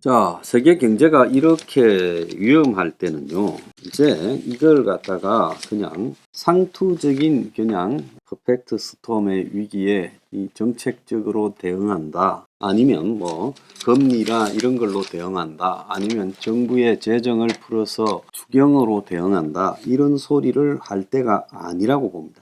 자, 세계 경제가 이렇게 위험할 때는요, 이제 이걸 갖다가 그냥 상투적인 그냥 퍼펙트 스톰의 위기에 이 정책적으로 대응한다. 아니면 뭐 금리나 이런 걸로 대응한다. 아니면 정부의 재정을 풀어서 추경으로 대응한다. 이런 소리를 할 때가 아니라고 봅니다.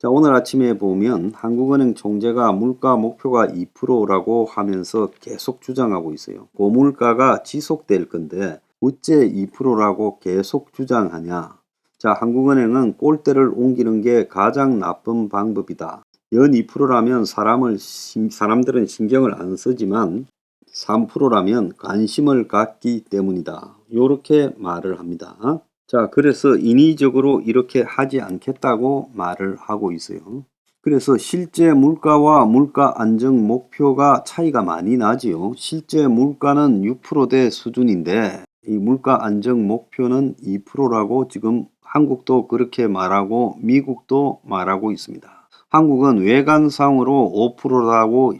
자, 오늘 아침에 보면 한국은행 총재가 물가 목표가 2%라고 하면서 계속 주장하고 있어요. 고물가가 지속될 건데 어째 2%라고 계속 주장하냐. 자, 한국은행은 꼴대를 옮기는 게 가장 나쁜 방법이다. 연 2%라면 사람들은 신경을 안 쓰지만 3%라면 관심을 갖기 때문이다. 이렇게 말을 합니다. 자, 그래서 인위적으로 이렇게 하지 않겠다고 말을 하고 있어요. 그래서 실제 물가와 물가 안정 목표가 차이가 많이 나지요. 실제 물가는 6%대 수준인데 이 물가 안정 목표는 2%라고 지금 한국도 그렇게 말하고 미국도 말하고 있습니다. 한국은 외관상으로 5%라고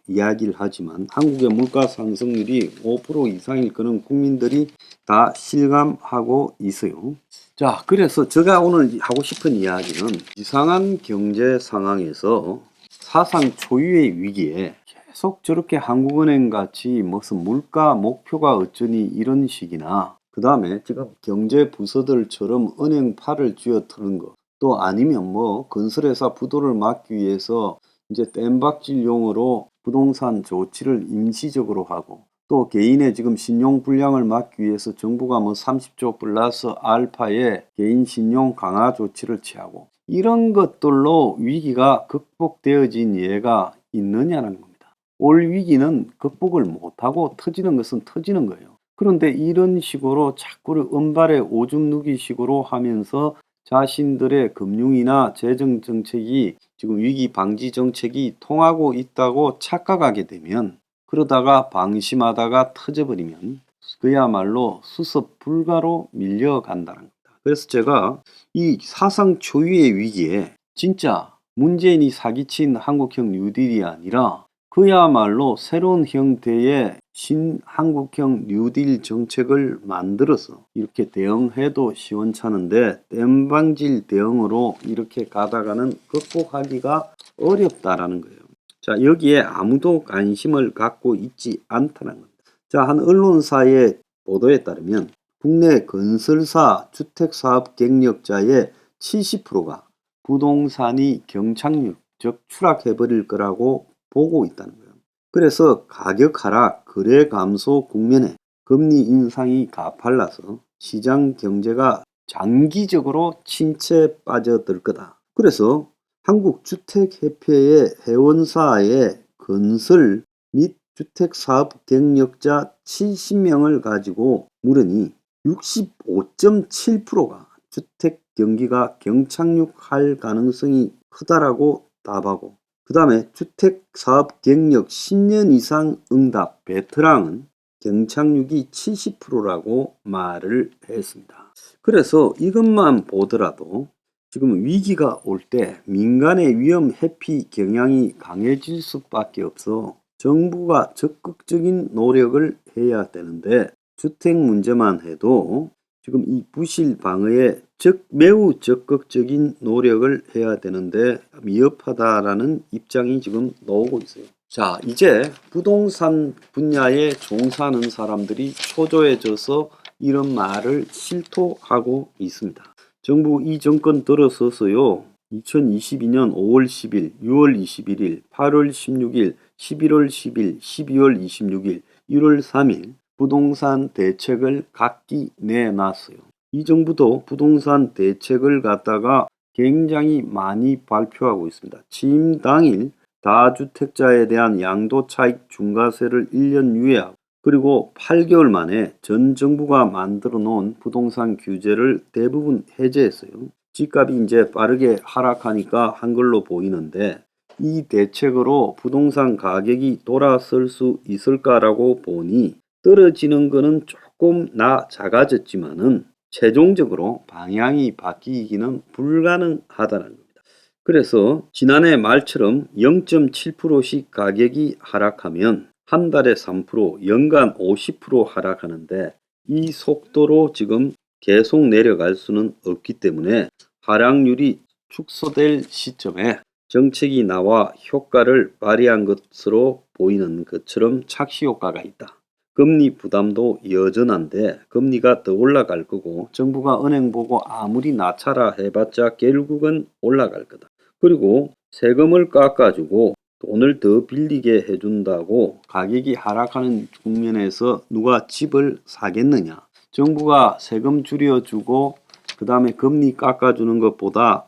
이야기를 하지만 한국의 물가 상승률이 5% 이상일 거는 국민들이 다 실감하고 있어요. 자, 그래서 제가 오늘 하고 싶은 이야기는 이상한 경제 상황에서 사상 초유의 위기에 계속 저렇게 한국은행 같이 무슨 물가 목표가 어쩌니 이런 식이나 그 다음에 지금 경제 부서들처럼 은행 팔을 쥐어트는 거 또 아니면 뭐 건설회사 부도를 막기 위해서 이제 땜박질용으로 부동산 조치를 임시적으로 하고 또 개인의 지금 신용 불량을 막기 위해서 정부가 뭐 30조 플러스 알파의 개인 신용 강화 조치를 취하고 이런 것들로 위기가 극복되어진 예가 있느냐는 겁니다. 올 위기는 극복을 못하고 터지는 것은 터지는 거예요. 그런데 이런 식으로 자꾸 은발에 오줌 누기식으로 하면서 자신들의 금융이나 재정 정책이 지금 위기 방지 정책이 통하고 있다고 착각하게 되면 그러다가 방심하다가 터져버리면 그야말로 수습 불가로 밀려간다는 겁니다. 그래서 제가 이 사상 초유의 위기에 진짜 문재인이 사기친 한국형 뉴딜이 아니라 그야말로 새로운 형태의 신한국형 뉴딜 정책을 만들어서 이렇게 대응해도 시원찮은데 땜방질 대응으로 이렇게 가다가는 극복하기가 어렵다라는 거예요. 자, 여기에 아무도 관심을 갖고 있지 않다는 겁니다. 자, 한 언론사의 보도에 따르면 국내 건설사 주택사업 경력자의 70%가 부동산이 경착륙, 즉 추락해버릴 거라고 보고 있다는 거예요. 그래서 가격 하락, 거래 감소 국면에 금리 인상이 가팔라서 시장 경제가 장기적으로 침체에 빠져들 거다. 그래서 한국주택협회의 회원사의 건설 및 주택사업 경력자 70명을 가지고 물으니 65.7%가 주택 경기가 경착륙할 가능성이 크다라고 답하고 그 다음에 주택사업 경력 10년 이상 응답 베테랑은 경착륙이 70%라고 말을 했습니다. 그래서 이것만 보더라도 지금 위기가 올 때 민간의 위험 회피 경향이 강해질 수밖에 없어 정부가 적극적인 노력을 해야 되는데 주택 문제만 해도 지금 이 부실 방어에 매우 적극적인 노력을 해야 되는데 미흡하다라는 입장이 지금 나오고 있어요. 자, 이제 부동산 분야에 종사하는 사람들이 초조해져서 이런 말을 실토하고 있습니다. 정부 이 정권 들어서서요. 2022년 5월 10일, 6월 21일, 8월 16일, 11월 10일, 12월 26일, 1월 3일 부동산 대책을 각기 내놨어요. 이 정부도 부동산 대책을 갖다가 굉장히 많이 발표하고 있습니다. 취임 당일 다주택자에 대한 양도차익 중과세를 1년 유예하고 그리고 8개월 만에 전 정부가 만들어 놓은 부동산 규제를 대부분 해제했어요. 집값이 이제 빠르게 하락하니까 한 걸로 보이는데 이 대책으로 부동산 가격이 돌아설 수 있을까라고 보니 떨어지는 거는 조금 작아졌지만은 최종적으로 방향이 바뀌기는 불가능하다는 겁니다. 그래서 지난해 말처럼 0.7%씩 가격이 하락하면 한 달에 3%, 연간 50% 하락하는데 이 속도로 지금 계속 내려갈 수는 없기 때문에 하락률이 축소될 시점에 정책이 나와 효과를 발휘한 것으로 보이는 것처럼 착시 효과가 있다. 금리 부담도 여전한데 금리가 더 올라갈 거고 정부가 은행 보고 아무리 낮춰라 해봤자 결국은 올라갈 거다. 그리고 세금을 깎아주고 돈을 더 빌리게 해준다고 가격이 하락하는 국면에서 누가 집을 사겠느냐. 정부가 세금 줄여주고 그 다음에 금리 깎아주는 것보다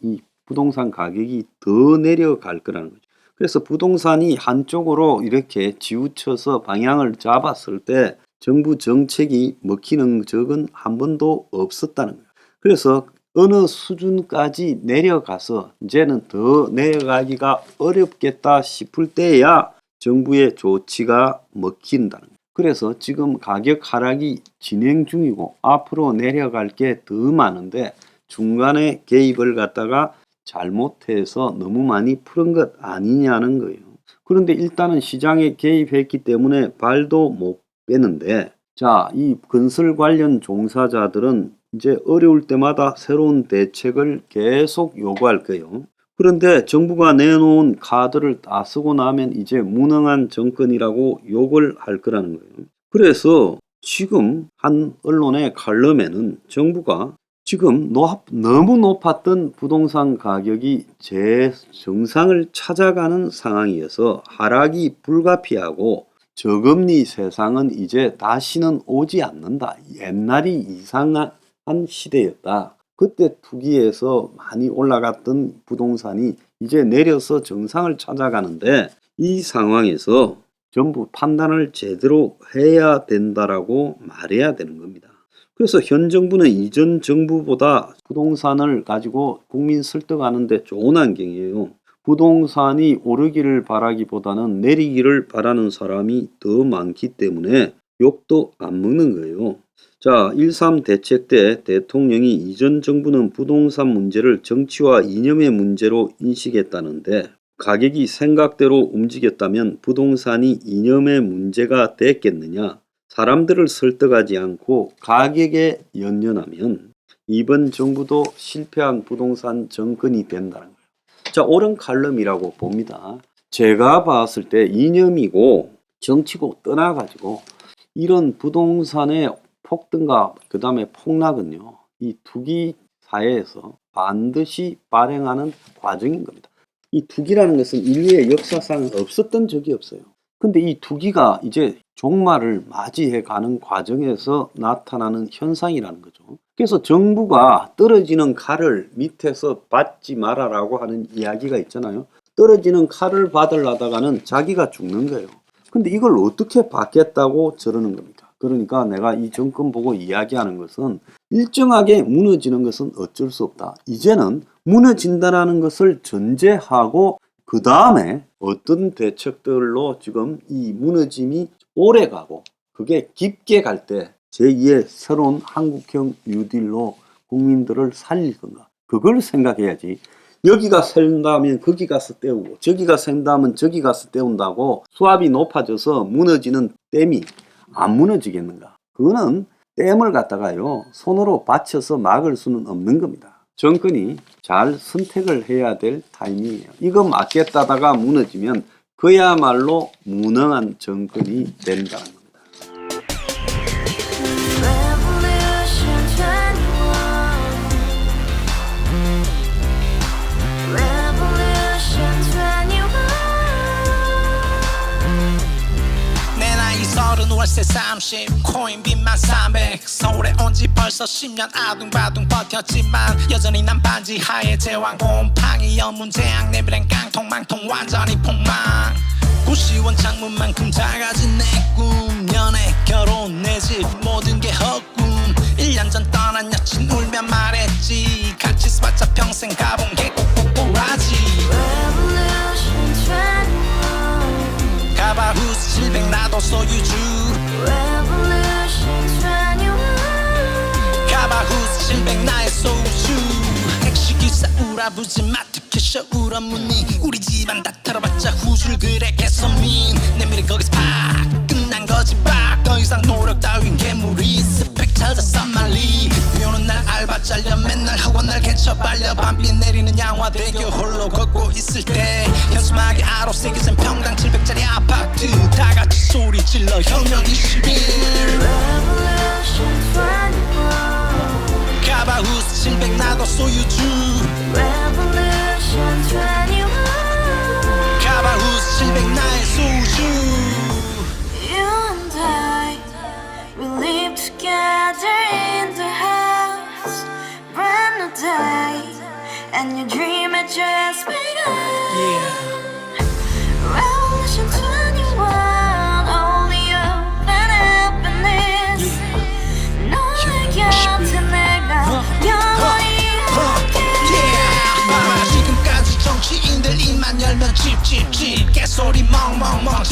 이 부동산 가격이 더 내려갈 거라는 거죠. 그래서 부동산이 한쪽으로 이렇게 치우쳐서 방향을 잡았을 때 정부 정책이 먹히는 적은 한 번도 없었다는 거예요. 그래서 어느 수준까지 내려가서 이제는 더 내려가기가 어렵겠다 싶을 때야 정부의 조치가 먹힌다는 거예요. 그래서 지금 가격 하락이 진행 중이고 앞으로 내려갈 게 더 많은데 중간에 개입을 갖다가 잘못해서 너무 많이 풀은 것 아니냐는 거예요. 그런데 일단은 시장에 개입했기 때문에 발도 못 빼는데 자, 이 건설 관련 종사자들은 이제 어려울 때마다 새로운 대책을 계속 요구할 거예요. 그런데 정부가 내놓은 카드를 다 쓰고 나면 이제 무능한 정권이라고 욕을 할 거라는 거예요. 그래서 지금 한 언론의 칼럼에는 정부가 지금 너무 높았던 부동산 가격이 정상을 찾아가는 상황이어서 하락이 불가피하고 저금리 세상은 이제 다시는 오지 않는다. 옛날이 이상한 시대였다. 그때 투기해서 많이 올라갔던 부동산이 이제 내려서 정상을 찾아가는데 이 상황에서 전부 판단을 제대로 해야 된다라고 말해야 되는 겁니다. 그래서 현 정부는 이전 정부보다 부동산을 가지고 국민 설득하는 데 좋은 환경이에요. 부동산이 오르기를 바라기보다는 내리기를 바라는 사람이 더 많기 때문에 욕도 안 먹는 거예요. 자, 1.3 대책 때 대통령이 이전 정부는 부동산 문제를 정치와 이념의 문제로 인식했다는데 가격이 생각대로 움직였다면 부동산이 이념의 문제가 됐겠느냐? 사람들을 설득하지 않고 가격에 연연하면 이번 정부도 실패한 부동산 정권이 된다는 거예요. 자, 옳은 칼럼이라고 봅니다. 제가 봤을 때 이념이고 정치고 떠나가지고 이런 부동산의 폭등과 그 다음에 폭락은요, 이 투기 사회에서 반드시 발행하는 과정인 겁니다. 이 투기라는 것은 인류의 역사상 없었던 적이 없어요. 근데 이 투기가 이제 종말을 맞이해 가는 과정에서 나타나는 현상이라는 거죠. 그래서 정부가 떨어지는 칼을 밑에서 받지 말아라고 하는 이야기가 있잖아요. 떨어지는 칼을 받으려다가는 자기가 죽는 거예요. 근데 이걸 어떻게 받겠다고 저러는 겁니까? 그러니까 내가 이 정권 보고 이야기하는 것은 일정하게 무너지는 것은 어쩔 수 없다. 이제는 무너진다는 것을 전제하고 그 다음에 어떤 대책들로 지금 이 무너짐이 오래 가고 그게 깊게 갈 때 제2의 새로운 한국형 뉴딜로 국민들을 살릴 건가. 그걸 생각해야지. 여기가 샌다면 거기 가서 때우고 저기가 샌다면 저기 가서 때운다고 수압이 높아져서 무너지는 댐이 안 무너지겠는가. 그거는 댐을 갖다가요 손으로 받쳐서 막을 수는 없는 겁니다. 정권이 잘 선택을 해야 될 타이밍이에요. 이거 맞겠다다가 무너지면 그야말로 무능한 정권이 된다는 겁니다. 월세 30 코인빚만 300 서울에 온 지 벌써 10년 아둥바둥 버텼지만 여전히 난 반지 하에 제왕 곰팡이 연문제약 내비랭 깡통망통 완전히 폭망 고시원 창문만큼 작아진 내 꿈 연애 결혼 내 집 모든 게 헛꿈 1년 전 떠난 여친 울며 말했지 같이 써봤자 평생 가본 게 꼬꼬꼬라지 가바후스 700 나도 소유주 가바후스 700 나의 소주 택시기사 우라부지 마트키 캐셔 울어문니 우리 집안 다 털어봤자 후줄 그래 개선민 내 미래 거기서 팍 끝난 거지 팍더 이상 노력 따윈 괴물이 스펙 찾았어 말리 비 오는 날 알바 잘려 맨날 학원 날 개쳐 발려 밤비 내리는 양화대교 홀로 걷고 있을 때 현수막에 아로 새겨진 평당 700짜리 아파트 다 같이 소리 질러 혁명 21 Revolution 21. 가바후스 700 나도 소유주 Revolution 21. 가바후스 700 나의 소주 You and I, we live together in the house. Brand new day, and your dream had just begun. yeah. Revolution 21, only open happiness. 너의 곁에 내가 영원히 지금까지 정치인들 입만 열면 찝찝찝 개소리 멍멍멍